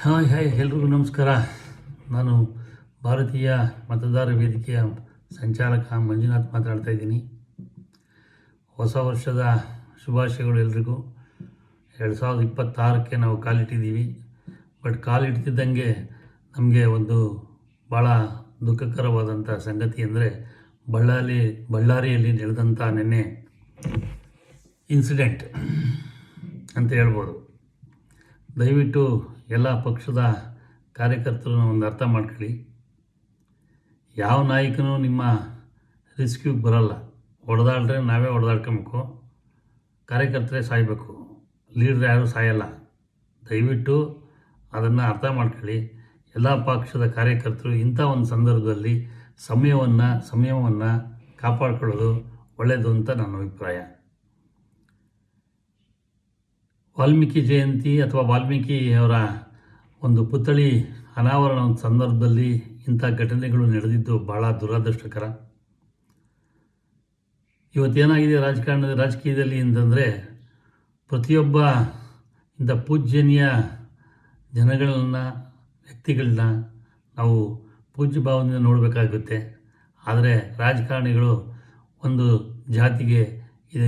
Hi ಎಲ್ರಿಗೂ ನಮಸ್ಕಾರ. ನಾನು ಭಾರತೀಯ ಮತದಾರ ವೇದಿಕೆಯ ಸಂಚಾಲಕ ಮಂಜುನಾಥ್ ಮಾತಾಡ್ತಾ ಇದ್ದೀನಿ. ಹೊಸ ವರ್ಷದ ಶುಭಾಶಯಗಳು ಎಲ್ರಿಗೂ. 2026ಕ್ಕೆ ನಾವು ಕಾಲಿಟ್ಟಿದ್ದೀವಿ. ಬಟ್ ಕಾಲಿಡ್ತಿದ್ದಂಗೆ ನಮಗೆ ಒಂದು ಭಾಳ ದುಃಖಕರವಾದಂಥ ಸಂಗತಿ ಅಂದರೆ ಬಳ್ಳಾರಿಯಲ್ಲಿ ನಡೆದಂಥ ನಿನ್ನೆ ಇನ್ಸಿಡೆಂಟ್ ಅಂತ ಹೇಳ್ಬೋದು. ದಯವಿಟ್ಟು ಎಲ್ಲ ಪಕ್ಷದ ಕಾರ್ಯಕರ್ತರು ಒಂದು ಅರ್ಥ ಮಾಡ್ಕೊಳ್ಳಿ. ಯಾವ ನಾಯಕನೂ ನಿಮ್ಮ ರಿಸ್ಕ್ಯೂಗೆ ಬರಲ್ಲ. ಹೊಡೆದಾಡ್ರೆ ನಾವೇ ಹೊಡೆದಾಡ್ಕೊಬೇಕು, ಕಾರ್ಯಕರ್ತರೇ ಸಾಯಬೇಕು, ಲೀಡ್ರ್ ಯಾರೂ ಸಾಯಲ್ಲ. ದಯವಿಟ್ಟು ಅದನ್ನು ಅರ್ಥ ಮಾಡ್ಕೊಳ್ಳಿ. ಎಲ್ಲ ಪಕ್ಷದ ಕಾರ್ಯಕರ್ತರು ಇಂಥ ಒಂದು ಸಂದರ್ಭದಲ್ಲಿ ಸಂಯಮವನ್ನು ಕಾಪಾಡ್ಕೊಳ್ಳೋದು ಒಳ್ಳೆಯದು ಅಂತ ನನ್ನ ಅಭಿಪ್ರಾಯ. ವಾಲ್ಮೀಕಿ ಜಯಂತಿ ಅಥವಾ ವಾಲ್ಮೀಕಿಯವರ ಒಂದು ಪುತ್ಥಳಿ ಅನಾವರಣ ಸಂದರ್ಭದಲ್ಲಿ ಇಂಥ ಘಟನೆಗಳು ನಡೆದಿದ್ದು ಭಾಳ ದುರದೃಷ್ಟಕರ. ಇವತ್ತೇನಾಗಿದೆ ರಾಜಕೀಯದಲ್ಲಿ ಅಂತಂದರೆ, ಪ್ರತಿಯೊಬ್ಬ ಇಂಥ ಪೂಜ್ಯನೀಯ ಜನಗಳನ್ನ, ವ್ಯಕ್ತಿಗಳನ್ನ ನಾವು ಪೂಜ್ಯ ಭಾವನೆಯಿಂದ ನೋಡಬೇಕಾಗುತ್ತೆ. ಆದರೆ ರಾಜಕಾರಣಿಗಳು ಒಂದು ಜಾತಿಗೆ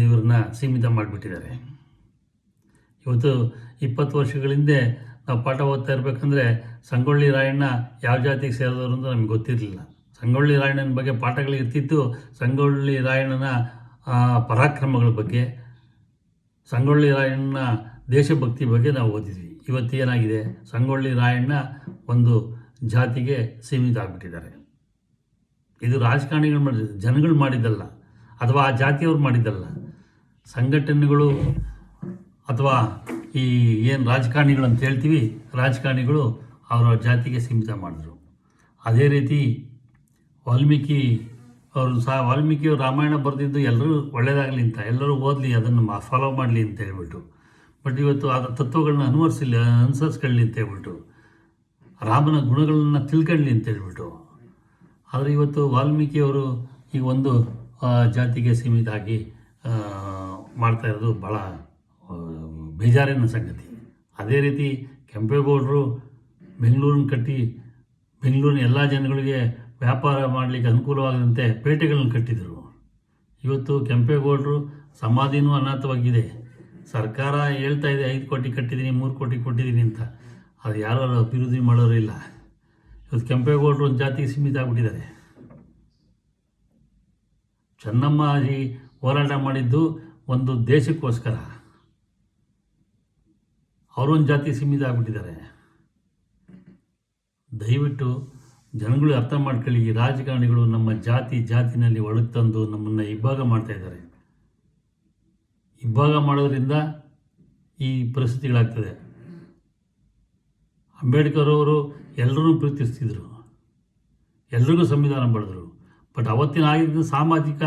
ಇವ್ರನ್ನ ಸೀಮಿತ ಮಾಡಿಬಿಟ್ಟಿದ್ದಾರೆ. ಇವತ್ತು 20 ವರ್ಷಗಳ ಹಿಂದೆ ನಾವು ಪಾಠ ಓದ್ತಾ ಇರಬೇಕಂದ್ರೆ ಸಂಗೊಳ್ಳಿ ರಾಯಣ್ಣ ಯಾವ ಜಾತಿಗೆ ಸೇರಿದವರು ಅಂತ ನಮಗೆ ಗೊತ್ತಿರಲಿಲ್ಲ. ಸಂಗೊಳ್ಳಿ ರಾಯಣ್ಣನ ಬಗ್ಗೆ ಪಾಠಗಳು ಇರ್ತಿತ್ತು. ಸಂಗೊಳ್ಳಿ ರಾಯಣ್ಣನ ಪರಾಕ್ರಮಗಳ ಬಗ್ಗೆ, ಸಂಗೊಳ್ಳಿ ರಾಯಣ್ಣನ ದೇಶಭಕ್ತಿ ಬಗ್ಗೆ ನಾವು ಓದಿದ್ವಿ. ಇವತ್ತೇನಾಗಿದೆ, ಸಂಗೊಳ್ಳಿ ರಾಯಣ್ಣ ಒಂದು ಜಾತಿಗೆ ಸೀಮಿತ ಆಗಿಬಿಟ್ಟಿದ್ದಾರೆ. ಇದು ರಾಜಕಾರಣಿಗಳು ಮಾಡಿದ, ಜನಗಳು ಮಾಡಿದ್ದಲ್ಲ, ಅಥವಾ ಆ ಜಾತಿಯವ್ರು ಮಾಡಿದ್ದಲ್ಲ. ಸಂಘಟನೆಗಳು ಅಥವಾ ಈ ಏನು ರಾಜಕಾರಣಿಗಳು ಅಂತ ಹೇಳ್ತೀವಿ, ರಾಜಕಾರಣಿಗಳು ಅವರ ಜಾತಿಗೆ ಸೀಮಿತ ಮಾಡಿದ್ರು. ಅದೇ ರೀತಿ ವಾಲ್ಮೀಕಿಯವರು ರಾಮಾಯಣ ಬರೆದಿದ್ದು ಎಲ್ಲರೂ ಒಳ್ಳೆಯದಾಗಲಿ ಅಂತ, ಎಲ್ಲರೂ ಓದಲಿ, ಅದನ್ನು ಫಾಲೋ ಮಾಡಲಿ ಅಂತ ಹೇಳ್ಬಿಟ್ಟು. ಬಟ್ ಇವತ್ತು ಆ ತತ್ವಗಳನ್ನ ಅನುಸರಿಸ್ಕೊಳ್ಳಿ ಅಂತ ಹೇಳ್ಬಿಟ್ಟು, ರಾಮನ ಗುಣಗಳನ್ನ ತಿಳ್ಕೊಳ್ಳಿ ಅಂತ ಹೇಳ್ಬಿಟ್ಟು. ಆದರೆ ಇವತ್ತು ವಾಲ್ಮೀಕಿಯವರು ಈ ಒಂದು ಜಾತಿಗೆ ಸೀಮಿತ ಆಗಿ ಮಾಡ್ತಾ ಇರೋದು ಭಾಳ ಬೇಜಾರಿನ ಸಂಗತಿ. ಅದೇ ರೀತಿ ಕೆಂಪೇಗೌಡರು ಬೆಂಗಳೂರಿನ ಎಲ್ಲ ಜನಗಳಿಗೆ ವ್ಯಾಪಾರ ಮಾಡಲಿಕ್ಕೆ ಅನುಕೂಲವಾಗದಂತೆ ಪೇಟೆಗಳನ್ನು ಕಟ್ಟಿದರು. ಇವತ್ತು ಕೆಂಪೇಗೌಡರು ಸಮಾಧಿನೂ ಅನಾಥವಾಗಿದೆ. ಸರ್ಕಾರ ಹೇಳ್ತಾ ಇದೆ 5 ಕೋಟಿ ಕಟ್ಟಿದ್ದೀನಿ, 3 ಕೋಟಿ ಕೊಟ್ಟಿದ್ದೀನಿ ಅಂತ. ಅದು ಯಾರು ಅಭಿವೃದ್ಧಿ ಮಾಡೋರು ಇಲ್ಲ. ಇವತ್ತು ಕೆಂಪೇಗೌಡರು ಒಂದು ಜಾತಿಗೆ ಸೀಮಿತ ಆಗಿಬಿಟ್ಟಿದ್ದಾರೆ. ಚೆನ್ನಮ್ಮಾಜಿ ಹೋರಾಟ ಮಾಡಿದ್ದು ಒಂದು ದೇಶಕ್ಕೋಸ್ಕರ, ಅವರೊಂದು ಜಾತಿ ಸೀಮಿತ ಆಗಿಬಿಟ್ಟಿದ್ದಾರೆ. ದಯವಿಟ್ಟು ಜನಗಳು ಅರ್ಥ ಮಾಡ್ಕೊಳ್ಳಿ. ಈ ರಾಜಕಾರಣಿಗಳು ನಮ್ಮ ಜಾತಿನಲ್ಲಿ ಒಳಗೆ ತಂದು ನಮ್ಮನ್ನು ಇಬ್ಬಾಗ ಮಾಡ್ತಾ ಇದ್ದಾರೆ. ಇಬ್ಬಾಗ ಮಾಡೋದ್ರಿಂದ ಈ ಪರಿಸ್ಥಿತಿಗಳಾಗ್ತದೆ. ಅಂಬೇಡ್ಕರ್ ಅವರು ಎಲ್ಲರೂ ಪ್ರೀತಿಸ್ತಿದ್ರು, ಎಲ್ರಿಗೂ ಸಂವಿಧಾನ ಬರೆದರು. ಬಟ್ ಅವತ್ತಿನ ಆಗಿದ್ದ ಸಾಮಾಜಿಕ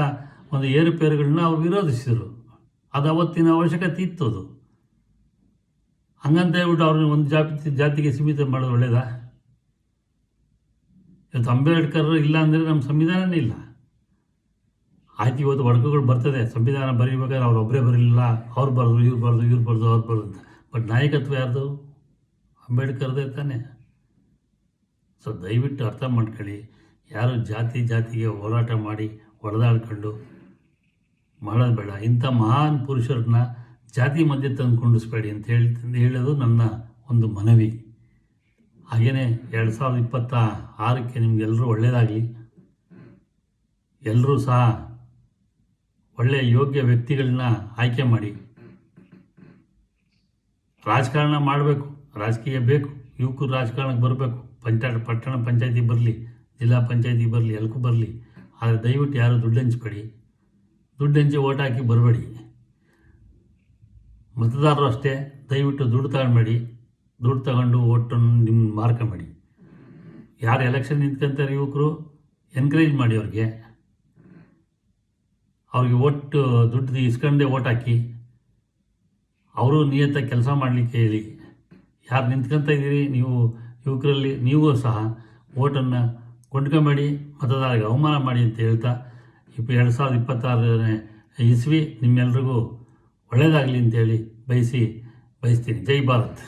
ಒಂದು ಏರುಪೇರುಗಳನ್ನ ಅವರು ವಿರೋಧಿಸಿದರು. ಅದು ಅವತ್ತಿನ ಅವಶ್ಯಕತೆ ಇತ್ತು. ಅದು ಹಂಗಂತ ಹೇಳ್ಬಿಟ್ಟು ಅವ್ರನ್ನ ಒಂದು ಜಾತಿಗೆ ಸೀಮಿತ ಮಾಡೋದು ಒಳ್ಳೆಯದಾ? ಇವತ್ತು ಅಂಬೇಡ್ಕರ್ ಇಲ್ಲ ಅಂದರೆ ನಮ್ಮ ಸಂವಿಧಾನನೇ ಇಲ್ಲ. ಆಯ್ತು, ಇವತ್ತು ಒಡಕುಗಳು ಬರ್ತದೆ. ಸಂವಿಧಾನ ಬರೀಬೇಕಾದ್ರೆ ಅವರೊಬ್ಬರೇ ಬರಲಿಲ್ಲ, ಅವ್ರು ಬರೆದ್ರು, ಇವ್ರು ಬರೆದು ಅಂತ. ಬಟ್ ನಾಯಕತ್ವ ಯಾರ್ದು? ಅಂಬೇಡ್ಕರ್ದೇ ತಾನೆ. ಸೊ ದಯವಿಟ್ಟು ಅರ್ಥ ಮಾಡ್ಕೊಳ್ಳಿ. ಯಾರು ಜಾತಿಗೆ ಹೋರಾಟ ಮಾಡಿ ಹೊಡೆದಾಡ್ಕೊಂಡು ಮಾಡೋದು ಬೇಡ. ಇಂಥ ಮಹಾನ್ ಪುರುಷರನ್ನ ಜಾತಿ ಮಧ್ಯೆ ತಂದು ಕೊಂಡಿಸ್ಬೇಡಿ ಅಂತ ಹೇಳೋದು ನನ್ನ ಒಂದು ಮನವಿ. ಹಾಗೆಯೇ 2026ಕ್ಕೆ ನಿಮಗೆಲ್ಲರೂ ಒಳ್ಳೆಯದಾಗಲಿ. ಎಲ್ಲರೂ ಸಹ ಒಳ್ಳೆಯ ಯೋಗ್ಯ ವ್ಯಕ್ತಿಗಳನ್ನ ಆಯ್ಕೆ ಮಾಡಿ. ರಾಜಕಾರಣ ಮಾಡಬೇಕು, ರಾಜಕೀಯ ಬೇಕು, ಯುವಕರು ರಾಜಕಾರಣಕ್ಕೆ ಬರಬೇಕು. ಪಟ್ಟಣ ಪಂಚಾಯತಿ ಬರಲಿ, ಜಿಲ್ಲಾ ಪಂಚಾಯತಿ ಬರಲಿ, ಎಲ್ಗೂ ಬರಲಿ. ಆದರೆ ದಯವಿಟ್ಟು ಯಾರು ದುಡ್ಡು ಹಂಚ್ಬೇಡಿ. ದುಡ್ಡು ಹಂಚಿ ಓಟ್ ಹಾಕಿ ಬರಬೇಡಿ. ಮತದಾರರು ಅಷ್ಟೇ, ದಯವಿಟ್ಟು ದುಡ್ಡು ತಗೊಂಡ್ಬೇಡಿ. ದುಡ್ಡು ತಗೊಂಡು ಓಟನ್ನು ನಿಮ್ಮ ಮಾರ್ಕೊಂಬೇಡಿ. ಯಾರು ಎಲೆಕ್ಷನ್ ನಿಂತ್ಕೊಂತಾರೆ ಯುವಕರು, ಎನ್ಕರೇಜ್ ಮಾಡಿ ಅವ್ರಿಗೆ ಒಟ್ಟು ದುಡ್ಡು ಇಸ್ಕೊಂಡೇ ಓಟ್ ಹಾಕಿ. ಅವರು ನಿಯತ್ತಾಗಿ ಕೆಲಸ ಮಾಡಲಿಕ್ಕೆ ಹೇಳಿ. ಯಾರು ನಿಂತ್ಕೊತಾ ಇದ್ದೀರಿ ನೀವು ಯುವಕರಲ್ಲಿ, ನೀವು ಸಹ ಓಟನ್ನು ಕೊಂಡ್ಕೊಂಬೇಡಿ, ಮತದಾರರಿಗೆ ಅವಮಾನ ಮಾಡಿ ಅಂತ ಹೇಳ್ತಾ 2026ನೇ ಇಸ್ವಿ ನಿಮ್ಮೆಲ್ರಿಗೂ ಒಳ್ಳೆಯದಾಗಲಿ ಅಂತೇಳಿ ಬಯಸ್ತೀನಿ. ಜೈ ಭಾರತ್.